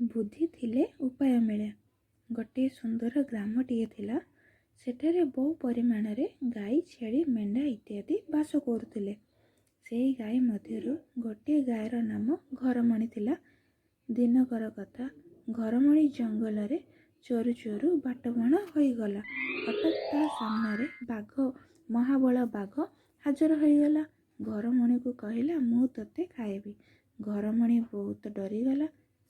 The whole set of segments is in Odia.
ବୁଦ୍ଧି ଥିଲେ ଉପାୟ ମିଳେ। ଗୋଟିଏ ସୁନ୍ଦର ଗ୍ରାମଟିଏ ଥିଲା। ସେଠାରେ ବହୁ ପରିମାଣରେ ଗାଈ, ଛେଳି, ମେଣ୍ଢା ଇତ୍ୟାଦି ବାସ କରୁଥିଲେ। ସେହି ଗାଈ ମଧ୍ୟରୁ ଗୋଟିଏ ଗାଈର ନାମ ଘରମଣି ଥିଲା। ଦିନକର କଥା, ଘରମଣି ଜଙ୍ଗଲରେ ଚୋରୁ ଚୋରୁ ବାଟବଣା ହୋଇଗଲା। ହଠାତ୍ ତା ସାମ୍ନାରେ ମହାବଳ ବାଘ ହାଜର ହୋଇଗଲା। ଘରମଣିକୁ କହିଲା, ମୁଁ ତୋତେ ଖାଇବି। ଘରମଣି ବହୁତ ଡରିଗଲା।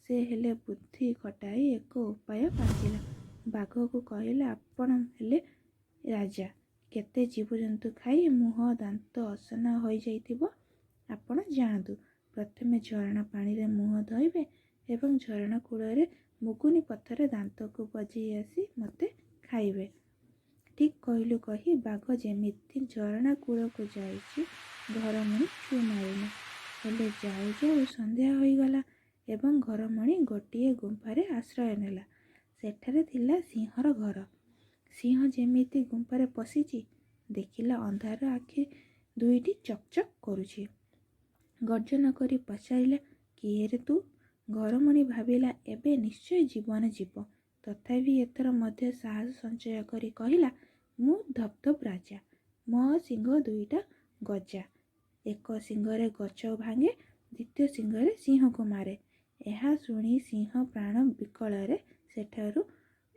ସେ ହେଲେ ବୁଦ୍ଧି ଖଟାଇ ଏକ ଉପାୟ ପାଞ୍ଚିଲା। ବାଘକୁ କହିଲା, ଆପଣ ହେଲେ ରାଜା। କେତେ ଜୀବଜନ୍ତୁ ଖାଇ ମୁହଁ ଦାନ୍ତ ଅସନା ହୋଇଯାଇଥିବ। ଆପଣ ଯାଆନ୍ତୁ, ପ୍ରଥମେ ଝରଣା ପାଣିରେ ମୁହଁ ଧୋଇବେ ଏବଂ ଝରଣା କୂଳରେ ମୁଗୁନି ପଥର ଦାନ୍ତକୁ ବଜେଇ ଆସି ମୋତେ ଖାଇବେ। ଠିକ୍ କହିଲୁ କହି ବାଘ ଯେମିତି ଝରଣା କୂଳକୁ ଯାଇଛି, ଘରମଣି ଛୁଁ ମାରିଲା। ହେଲେ ଯାଉ ଯାଉ ସନ୍ଧ୍ୟା ହୋଇଗଲା ଏବଂ ଘରମଣି ଗୋଟିଏ ଗୁମ୍ଫାରେ ଆଶ୍ରୟ ନେଲା। ସେଠାରେ ଥିଲା ସିଂହର ଘର। ସିଂହ ଯେମିତି ଗୁମ୍ଫାରେ ପଶିଛି, ଦେଖିଲା ଅନ୍ଧାର ଆଖି ଦୁଇଟି ଚକ୍ ଚକ୍ କରୁଛି। ଗର୍ଜନ କରି ପଚାରିଲା, କିଏ ରେ ତୁ? ଘରମଣି ଭାବିଲା, ଏବେ ନିଶ୍ଚୟ ଜୀବନ ଯିବ। ତଥାପି ଏଥର ମଧ୍ୟ ସାହସ ସଞ୍ଚୟ କରି କହିଲା, ମୁଁ ଧବଧବ ରାଜା। ମୋ ଶିଙ୍ଗ ଦୁଇଟା ଗଜା। ଏକ ଶିଙ୍ଗରେ ଗଛ ଭାଙ୍ଗେ, ଦ୍ୱିତୀୟ ଶିଙ୍ଗରେ ସିଂହକୁ ମାରେ। ଏହା ଶୁଣି ସିଂହ ପ୍ରାଣ ବିକଳରେ ସେଠାରୁ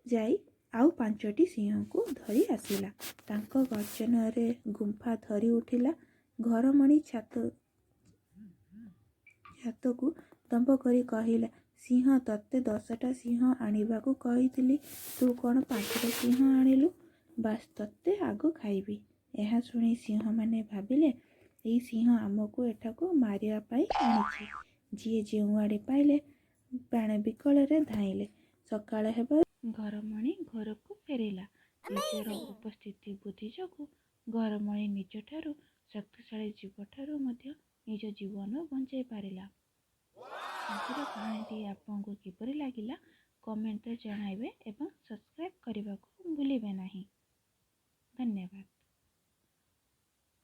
ଯାଇ ଆଉ 5ଟି ସିଂହକୁ ଧରି ଆସିଲା। ତାଙ୍କ ଗର୍ଜନରେ ଗୁମ୍ଫା ଥରି ଉଠିଲା। ଘରମଣି ଛାତକୁ ଦମ୍ଭ କରି କହିଲା, ସିଂହ, ତତେ 10ଟା ସିଂହ ଆଣିବାକୁ କହିଥିଲି, ତୁ କ'ଣ 5ଟା ସିଂହ ଆଣିଲୁ? ବାସ୍, ତତେ ଆଗ ଖାଇବି। ଏହା ଶୁଣି ସିଂହମାନେ ଭାବିଲେ, ଏଇ ସିଂହ ଆମକୁ ଏଠାକୁ ମାରିବା ପାଇଁ ଆଣିଛି। ଯିଏ ଯେଉଁଆଡ଼େ ପାଇଲେ ପ୍ରାଣ ବିକଳରେ ଧାଇଁଲେ। ସକାଳ ହେବାରୁ ଘରମଣି ଘରକୁ ଫେରିଲା। ନିଜର ଉପସ୍ଥିତି ବୁଦ୍ଧି ଯୋଗୁଁ ଘରମଣି ନିଜଠାରୁ ଶକ୍ତିଶାଳୀ ଜୀବଠାରୁ ମଧ୍ୟ ନିଜ ଜୀବନ ବଞ୍ଚାଇ ପାରିଲା। ଆଜିର କାହାଣୀଟି ଆପଣଙ୍କୁ କିପରି ଲାଗିଲା କମେଣ୍ଟରେ ଜଣାଇବେ ଏବଂ ସବସ୍କ୍ରାଇବ୍ କରିବାକୁ ଭୁଲିବେ ନାହିଁ। ଧନ୍ୟବାଦ।